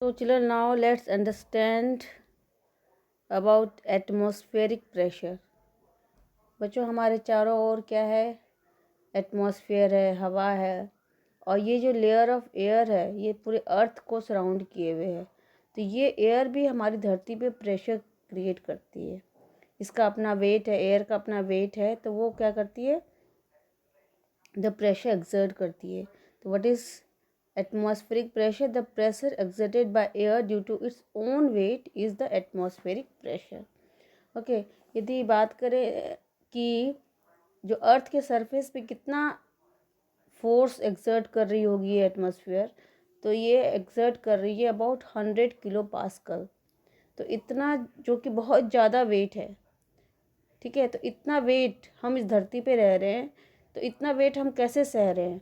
So children, now let's understand about atmospheric pressure. बच्चों, हमारे चारों ओर क्या है? एटमॉस्फेयर है, हवा है, और ये जो लेयर ऑफ एयर है ये पूरे अर्थ को सराउंड किए हुए है। तो ये एयर भी हमारी धरती पे प्रेशर क्रिएट करती है। इसका अपना वेट है, एयर का अपना वेट है, तो वो क्या करती है? द प्रेशर एक्सर्ट करती है। तो what is atmospheric pressure? The pressure exerted by air due to its own weight is the atmospheric pressure. Okay यदि बात करें कि जो अर्थ के सरफेस पे कितना फोर्स एक्सर्ट कर रही होगी एटमॉस्फेयर, तो ये एक्सर्ट कर रही है अबाउट 100 किलो पास्कल। तो इतना, जो कि बहुत ज़्यादा वेट है, ठीक है। तो इतना वेट हम इस धरती पे रह रहे हैं, तो इतना वेट हम कैसे सह रहे हैं?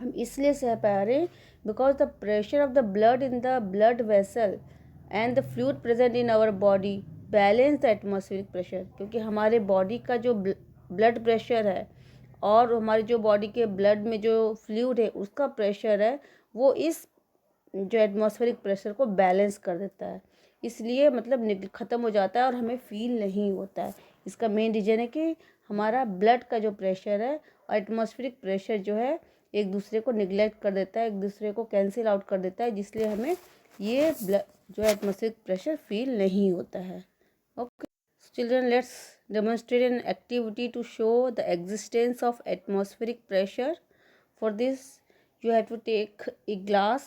हम इसलिए सह पा रहे हैं because the pressure of the blood in the blood vessel and the fluid present in our body balance the atmospheric pressure. क्योंकि हमारे बॉडी का जो ब्लड प्रेशर है और हमारी जो बॉडी के ब्लड में जो फ्लूइड है उसका प्रेशर है, वो इस जो एटमॉस्फेरिक प्रेशर को बैलेंस कर देता है। इसलिए मतलब ख़त्म हो जाता है और हमें फील नहीं होता है। इसका मेन रीज़न है कि हमारा ब्लड का जो प्रेशर है और एटमॉस्फेरिक प्रेशर जो है एक दूसरे को निगलेक्ट कर देता है, एक दूसरे को कैंसिल आउट कर देता है, जिसलिए हमें ये जो एटमॉस्फेरिक प्रेशर फील नहीं होता है। Okay children, let's demonstrate an activity to show the existence of atmospheric pressure. For this you have to take a glass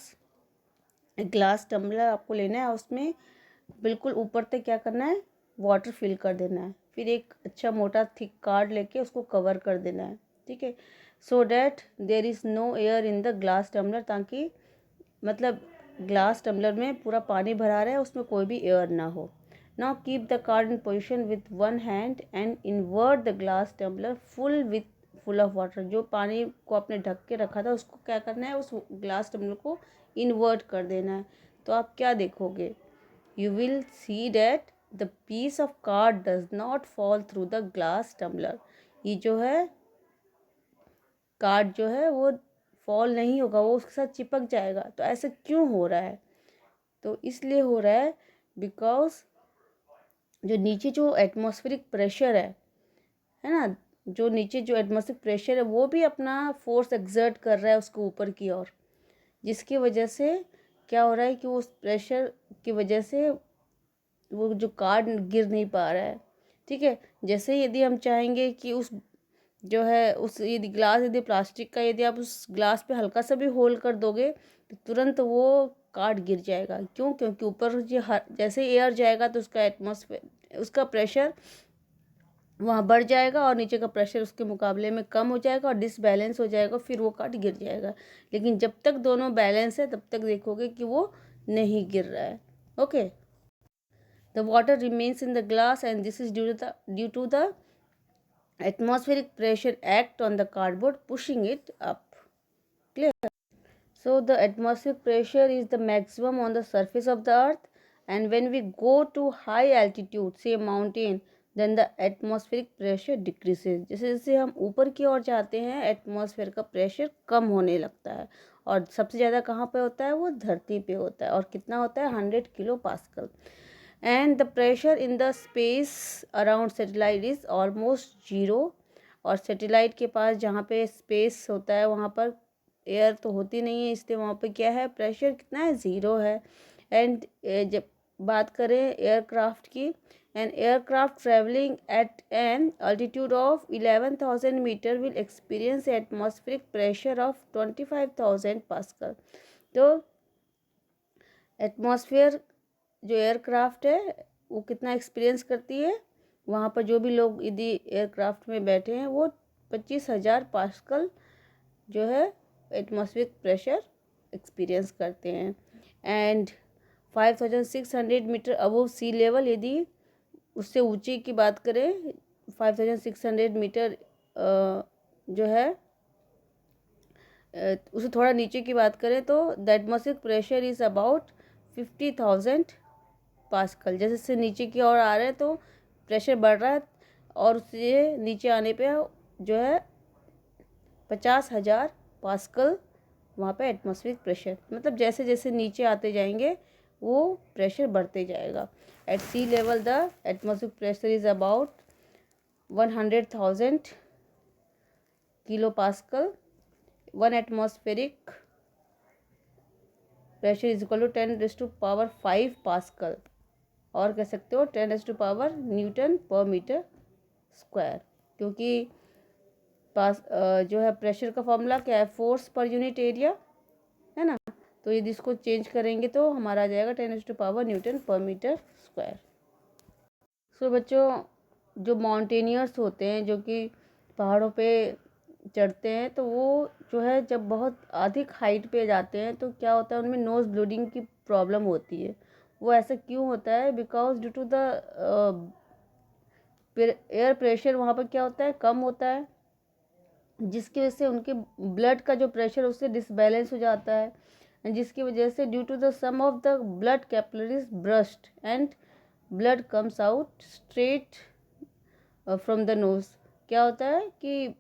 tumbler आपको लेना है, उसमें बिल्कुल ऊपर तक क्या करना है? वाटर फिल कर देना है। फिर एक अच्छा मोटा थिक कार्ड लेके उसको कवर कर देना है, ठीक है। So that there is no air in the glass tumbler, ताकि मतलब ग्लास टम्बलर में पूरा पानी भरा रहा है, उसमें कोई भी एयर ना हो। Now keep the card in position with one hand and invert the glass tumbler full of water. जो पानी को आपने ढक के रखा था उसको क्या करना है? उस ग्लास टम्बलर को इन्वर्ट कर देना है। तो आप क्या देखोगे? You will see that the piece of card does not fall through the glass tumbler. ये जो है कार्ड जो है वो फॉल नहीं होगा, वो उसके साथ चिपक जाएगा। तो ऐसा क्यों हो रहा है? तो इसलिए हो रहा है बिकॉज जो नीचे जो एटमॉस्फेरिक प्रेशर है ना, जो नीचे जो एटमॉस्फेरिक प्रेशर है वो भी अपना फोर्स एक्सर्ट कर रहा है उसको ऊपर की ओर, जिसकी वजह से क्या हो रहा है कि उस प्रेशर की वजह से वो जो कार्ड गिर नहीं पा रहा है, ठीक है। जैसे यदि हम चाहेंगे कि उस जो है उस यदि ग्लास, यदि प्लास्टिक का, यदि आप उस ग्लास पे हल्का सा भी होल कर दोगे तो तुरंत वो कार्ड गिर जाएगा। क्यों? क्योंकि ऊपर जैसे एयर जाएगा तो उसका एटमॉस्फेयर, उसका प्रेशर वहाँ बढ़ जाएगा और नीचे का प्रेशर उसके मुकाबले में कम हो जाएगा और डिसबैलेंस हो जाएगा, फिर वो कार्ड गिर जाएगा। लेकिन जब तक दोनों बैलेंस है तब तक देखोगे कि वो नहीं गिर रहा है। Okay, the water remains in the glass and this is due to the atmospheric pressure act on the cardboard pushing it up. Clear? So the atmospheric pressure is the maximum on the surface of the earth, and when we go to high altitude, say mountain, then the atmospheric pressure decreases. जैसे जैसे हम ऊपर की ओर जाते हैं atmosphere का pressure कम होने लगता है, और सबसे ज़्यादा कहाँ पे होता है? वो धरती पे होता है। और कितना होता है? 100 kilo pascal. And the pressure in the space around satellite is almost zero. और सैटेलाइट के पास जहाँ पे स्पेस होता है वहाँ पर एयर तो होती नहीं है, इसलिए वहाँ पे क्या है? प्रेशर कितना है? ज़ीरो है। एंड जब बात करें एयरक्राफ्ट की, an aircraft travelling at an altitude of 11,000 metre will experience atmospheric pressure of 25,000 pascal. तो एटमॉस्फेयर जो एयरक्राफ्ट है वो कितना एक्सपीरियंस करती है? वहाँ पर जो भी लोग यदि एयरक्राफ्ट में बैठे हैं वो 25,000 पास्कल जो है एटमॉस्फेरिक प्रेशर एक्सपीरियंस करते हैं। And 5,600 metre above sea level, यदि उससे ऊंची की बात करें 5,600 मीटर जो है उसे थोड़ा नीचे की बात करें तो the atmospheric pressure is about 50,000 pascal. जैसे से नीचे की ओर आ रहे हैं तो प्रेशर बढ़ रहा है, और उससे नीचे आने पे जो है 50,000 पास्कल वहाँ पे एटमॉस्फेरिक प्रेशर, मतलब जैसे जैसे नीचे आते जाएंगे वो प्रेशर बढ़ते जाएगा। At sea level the atmospheric pressure is about 100,000 kilo pascal. 1 atmospheric pressure is equal to 10⁵ pascal, और कह सकते हो 10⁻⁴ न्यूटन पर मीटर स्क्वायर, क्योंकि जो है प्रेशर का फॉर्मूला क्या है, फोर्स पर यूनिट एरिया है ना। तो यदि इसको चेंज करेंगे तो हमारा आ जाएगा 10⁻⁴ न्यूटन पर मीटर स्क्वायर। सो बच्चों, जो माउंटेनियर्स होते हैं जो कि पहाड़ों पे चढ़ते हैं, तो वो जो है जब बहुत अधिक हाइट पे जाते हैं तो क्या होता है, उनमें नोज़ ब्लीडिंग की प्रॉब्लम होती है। वो ऐसा क्यों होता है, because due to the air pressure वहाँ पर क्या होता है, कम होता है, जिसकी वजह से उनके ब्लड का जो प्रेशर उससे डिसबैलेंस हो जाता है, जिसकी वजह से due to the some of the blood capillaries burst and blood comes out straight from the nose. क्या होता है कि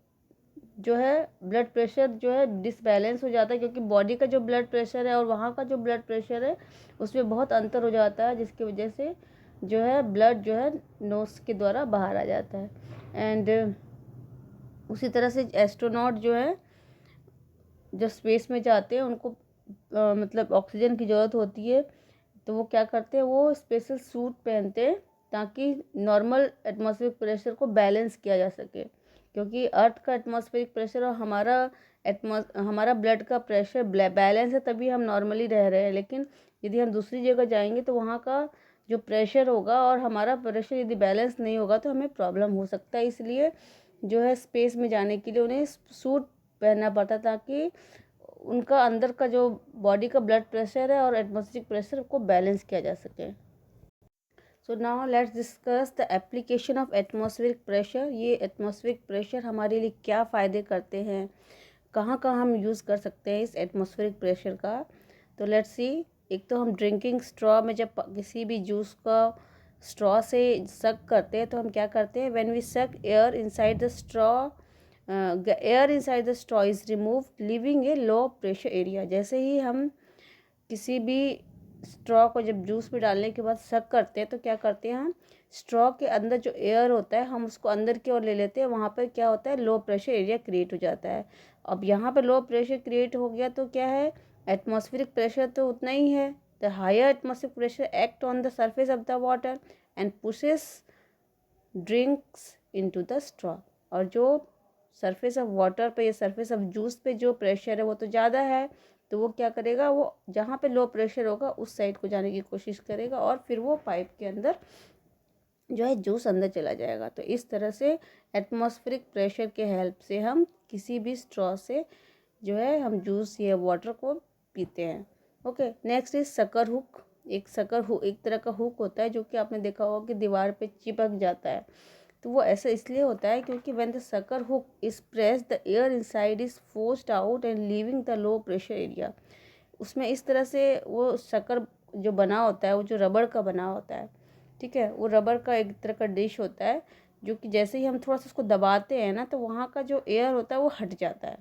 जो है ब्लड प्रेशर जो है डिसबैलेंस हो जाता है, क्योंकि बॉडी का जो ब्लड प्रेशर है और वहाँ का जो ब्लड प्रेशर है उसमें बहुत अंतर हो जाता है, जिसकी वजह से जो है ब्लड जो है नोज के द्वारा बाहर आ जाता है। एंड उसी तरह से एस्ट्रोनॉट जो है जो स्पेस में जाते हैं उनको मतलब ऑक्सीजन की ज़रूरत होती है, तो वो क्या करते हैं, वो स्पेशल सूट पहनते हैं ताकि नॉर्मल एटमॉस्फेरिक प्रेशर को बैलेंस किया जा सके, क्योंकि अर्थ का एटमॉस्फेरिक प्रेशर और हमारा ब्लड का प्रेशर बैलेंस है, तभी हम नॉर्मली रह रहे हैं। लेकिन यदि हम दूसरी जगह जाएंगे तो वहाँ का जो प्रेशर होगा और हमारा प्रेशर यदि बैलेंस नहीं होगा तो हमें प्रॉब्लम हो सकता है। इसलिए जो है स्पेस में जाने के लिए उन्हें सूट पहनना पड़ता, ताकि उनका अंदर का जो बॉडी का ब्लड प्रेशर है और एटमॉस्फेरिक प्रेशर को बैलेंस किया जा सके। So now let's discuss the application of atmospheric pressure. ये एटमॉस्फेरिक प्रेशर हमारे लिए क्या फ़ायदे करते हैं, कहाँ कहाँ हम यूज़ कर सकते हैं इस एटमॉस्फेरिक प्रेशर का। तो लेट्स सी। एक तो हम ड्रिंकिंग स्ट्रॉ में जब किसी भी जूस का स्ट्रॉ से सक करते हैं तो हम क्या करते हैं, when we suck air inside the straw, air inside the straw is removed leaving a low pressure area. जैसे ही हम किसी भी स्ट्रॉ को जब जूस में डालने के बाद सक करते हैं तो क्या करते हैं, हम स्ट्रॉ के अंदर जो एयर होता है हम उसको अंदर की ओर ले लेते हैं, वहाँ पर क्या होता है, लो प्रेशर एरिया क्रिएट हो जाता है। अब यहाँ पर लो प्रेशर क्रिएट हो गया तो क्या है, एटमॉस्फेरिक प्रेशर तो उतना ही है। The higher atmospheric pressure act on the surface of the water and pushes drinks into the straw. और जो सरफेस ऑफ वाटर पे या सरफेस ऑफ जूस पे जो प्रेशर है वो तो ज़्यादा है, तो वो क्या करेगा, वो जहाँ पे लो प्रेशर होगा उस साइड को जाने की कोशिश करेगा और फिर वो पाइप के अंदर जो है जूस अंदर चला जाएगा। तो इस तरह से एटमॉस्फेरिक प्रेशर के हेल्प से हम किसी भी स्ट्रॉ से जो है हम जूस या वाटर को पीते हैं। Okay, next is sucker hook. एक तरह का हुक होता है जो कि आपने देखा होगा कि दीवार पे चिपक जाता है। तो वो ऐसा इसलिए होता है क्योंकि when the sucker hook is press the air inside is forced out and leaving the low pressure area. उसमें इस तरह से वो शकर जो बना होता है वो जो रबड़ का बना होता है, ठीक है, वो रबड़ का एक तरह का डिश होता है जो कि जैसे ही हम थोड़ा सा उसको दबाते हैं ना तो वहाँ का जो एयर होता है वो हट जाता है,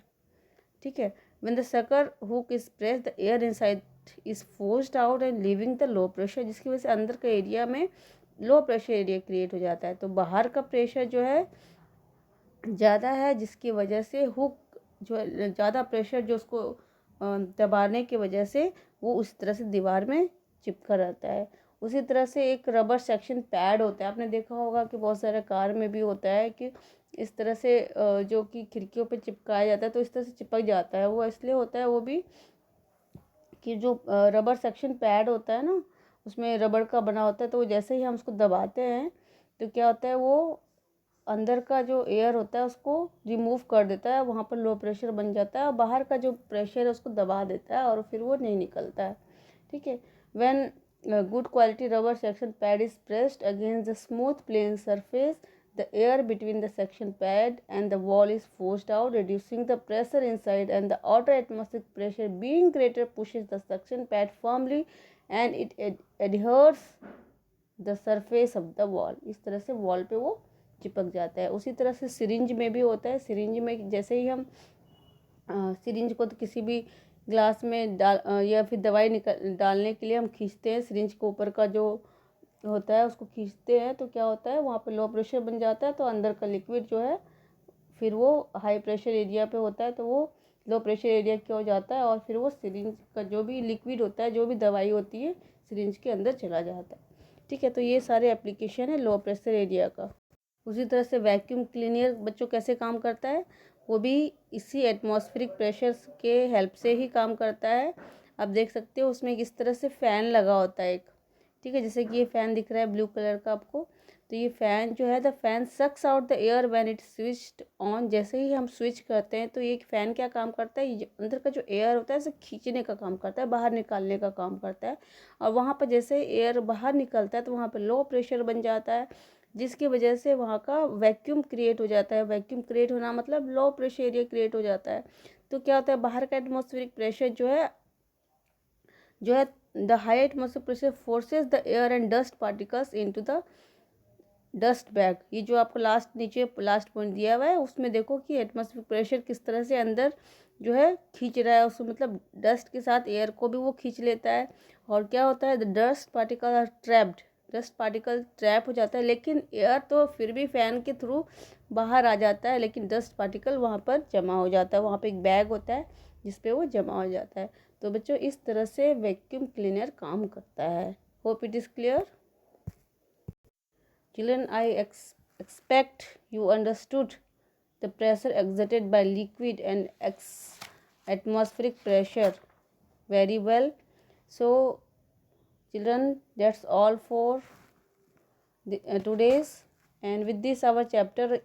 ठीक है। When the sucker hook is press the air inside is forced out and leaving the low pressure, जिसकी वजह से अंदर का एरिया में लो प्रेशर एरिया क्रिएट हो जाता है। तो बाहर का प्रेशर जो है ज़्यादा है, जिसकी वजह से हुक जो है ज़्यादा प्रेशर जो उसको दबाने की वजह से वो उस तरह से दीवार में चिपका रहता है। उसी तरह से एक रबर सेक्शन पैड होता है, आपने देखा होगा कि बहुत सारे कार में भी होता है कि इस तरह से जो कि खिड़कियों पे चिपकाया जाता है तो इस तरह से चिपक जाता है। वो इसलिए होता है वो भी कि जो रबर सेक्शन पैड होता है ना उसमें रबड़ का बना होता है, तो वो जैसे ही हम उसको दबाते हैं तो क्या होता है, वो अंदर का जो एयर होता है उसको रिमूव कर देता है, वहाँ पर लो प्रेशर बन जाता है और बाहर का जो प्रेशर है उसको दबा देता है और फिर वो नहीं निकलता है, ठीक है। When good quality rubber suction pad is pressed against the smooth plane surface, the air between the section pad and the wall is forced out, reducing the pressure inside, and the outer atmospheric pressure being greater pushes the suction pad firmly and it adheres the surface of the wall। इस तरह से wall पे वो चिपक जाता है। उसी तरह से सिरिंज में भी होता है। सिरिंज में जैसे ही हम सिरिंज को तो किसी भी ग्लास में या फिर दवाई डालने के लिए हम खींचते हैं, सिरिंज के ऊपर का जो होता है उसको खींचते हैं, तो क्या होता है वहाँ पे लो प्रेशर बन जाता है, तो अंदर का लिक्विड जो है फिर वो हाई प्रेशर एरिया पे होता है, तो वो लो प्रेशर एरिया क्या हो जाता है, और फिर वो सिरिंज का जो भी लिक्विड होता है, जो भी दवाई होती है, सिरिंज के अंदर चला जाता है। ठीक है, तो ये सारे एप्लीकेशन है लो प्रेशर एरिया का। उसी तरह से वैक्यूम क्लीनर बच्चों कैसे काम करता है, वो भी इसी एटमॉस्फेरिक प्रेशर के हेल्प से ही काम करता है। आप देख सकते हो उसमें किस तरह से फ़ैन लगा होता है एक। ठीक है, जैसे कि ये फ़ैन दिख रहा है ब्लू कलर का आपको, तो ये फ़ैन जो है, the fan sucks out the air when it switched on. जैसे ही हम स्विच करते हैं तो ये फ़ैन क्या काम करता है, ये अंदर का जो एयर होता है इसे खींचने का काम करता है, बाहर निकालने का काम करता है। और वहाँ पर जैसे एयर बाहर निकलता है तो वहाँ पर लो प्रेशर बन जाता है, जिसकी वजह से वहाँ का वैक्यूम क्रिएट हो जाता है। वैक्यूम क्रिएट होना मतलब लो प्रेशर एरिया क्रिएट हो जाता है। तो क्या होता है, बाहर का एटमॉस्फेरिक प्रेशर जो है the high atmospheric pressure forces the air and dust particles into the dust bag. ये जो आपको नीचे लास्ट पॉइंट दिया हुआ है उसमें देखो कि एटमॉस्फेरिक प्रेशर किस तरह से अंदर जो है खींच रहा है उसको, मतलब डस्ट के साथ एयर को भी वो खींच लेता है। और क्या होता है, the dust particle are trapped. Dust particle trap हो जाता है, लेकिन एयर तो फिर भी फैन के थ्रू बाहर आ जाता है, लेकिन डस्ट पार्टिकल वहाँ पर जमा हो जाता है। वहाँ पर एक बैग होता है जिस पे वो जमा हो जाता है। तो बच्चों इस तरह से वैक्यूम क्लीनर काम करता है। Hope it is clear. Children, I expect you understood the pressure exerted by liquid and atmospheric pressure very well. So, children, that's all for today's, and with this our chapter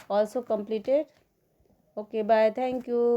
also completed. Okay, bye. Thank you.